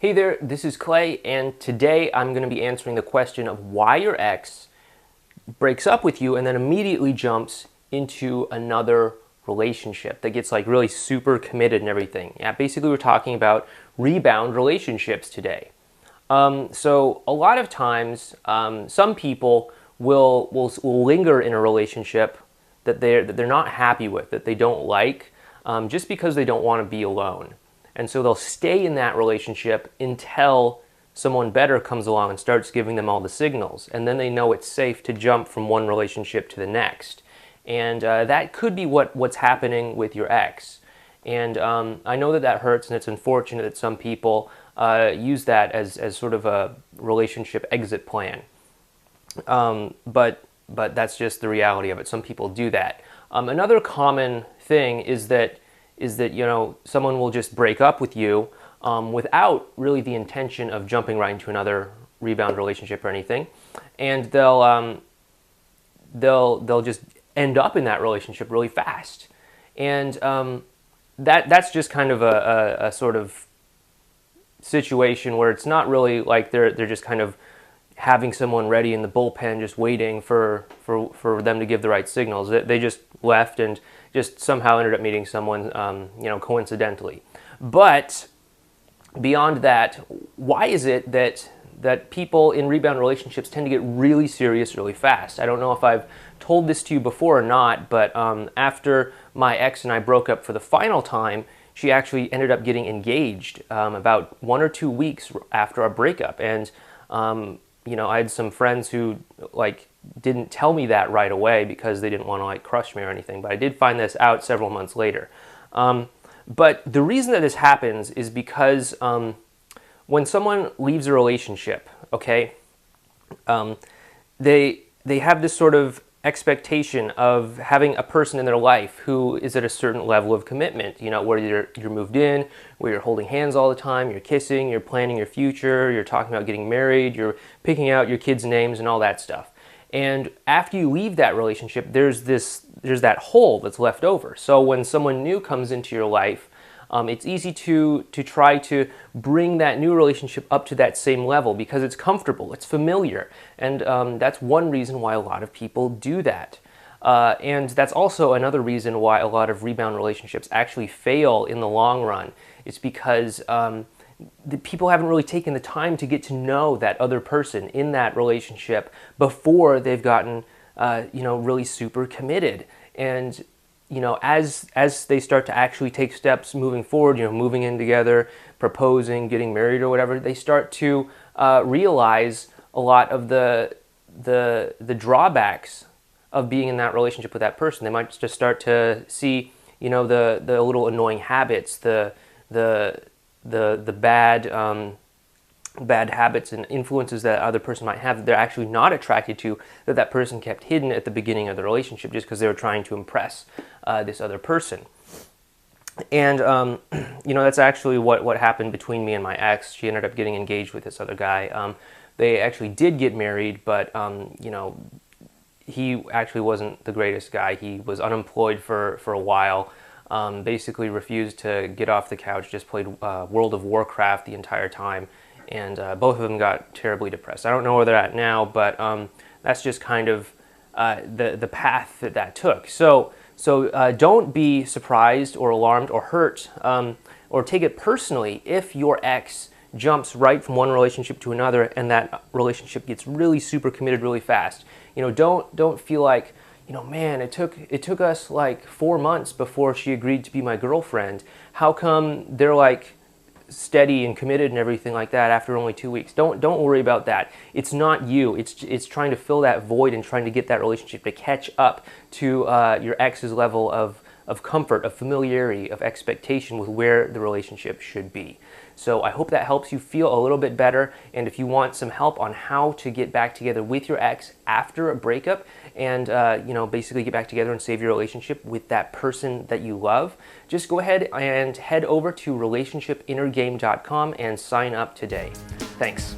Hey there, this is Clay, and today I'm going to be answering the question of why your ex breaks up with you and then immediately jumps into another relationship that gets like really super committed and everything. Yeah, basically we're talking about rebound relationships today. So a lot of times, some people will linger in a relationship that they're not happy with, that they don't like, just because they don't want to be alone. And so they'll stay in that relationship until someone better comes along and starts giving them all the signals. And then they know it's safe to jump from one relationship to the next. And that could be what's happening with your ex. And I know that hurts, and it's unfortunate that some people use that as sort of a relationship exit plan. But that's just the reality of it. Some people do that. Another common thing is that someone will just break up with you without really the intention of jumping right into another rebound relationship or anything, and they'll just end up in that relationship really fast, and that's just kind of a sort of situation where it's not really like they're just kind of having someone ready in the bullpen, just waiting for them to give the right signals. They just left and just somehow ended up meeting someone, coincidentally. But beyond that, why is it that people in rebound relationships tend to get really serious really fast? I don't know if I've told this to you before or not, but after my ex and I broke up for the final time, she actually ended up getting engaged about 1 or 2 weeks after our breakup. And I had some friends who didn't tell me that right away because they didn't want to crush me or anything, but I did find this out several months later. But the reason that this happens is because when someone leaves a relationship, okay, they have this sort of expectation of having a person in their life who is at a certain level of commitment, where you're moved in, where you're holding hands all the time, you're kissing, you're planning your future, you're talking about getting married, you're picking out your kids' names and all that stuff. And after you leave that relationship, there's that hole that's left over. So when someone new comes into your life, it's easy to try to bring that new relationship up to that same level because it's comfortable, it's familiar, and that's one reason why a lot of people do that. And that's also another reason why a lot of rebound relationships actually fail in the long run. It's because the people haven't really taken the time to get to know that other person in that relationship before they've gotten really super committed. And as they start to actually take steps moving forward, moving in together, proposing, getting married or whatever, they start to realize a lot of the drawbacks of being in that relationship with that person. They might just start to see, the little annoying habits, the bad habits and influences that other person might have that they're actually not attracted to, that person kept hidden at the beginning of the relationship just because they were trying to impress this other person. And that's actually what happened between me and my ex. She ended up getting engaged with this other guy. They actually did get married, but he actually wasn't the greatest guy. He was unemployed for a while. Basically refused to get off the couch, just played World of Warcraft the entire time, and both of them got terribly depressed. I don't know where they're at now, but that's just kind of the path that took. So don't be surprised or alarmed or hurt or take it personally if your ex jumps right from one relationship to another and that relationship gets really super committed really fast. Don't feel like, man, it took us like 4 months before she agreed to be my girlfriend. How come they're steady and committed and everything like that after only 2 weeks? Don't worry about that. It's not you. It's trying to fill that void and trying to get that relationship to catch up to your ex's level of comfort, of familiarity, of expectation with where the relationship should be. So I hope that helps you feel a little bit better. And if you want some help on how to get back together with your ex after a breakup and basically get back together and save your relationship with that person that you love, just go ahead and head over to relationshipinnergame.com and sign up today. Thanks.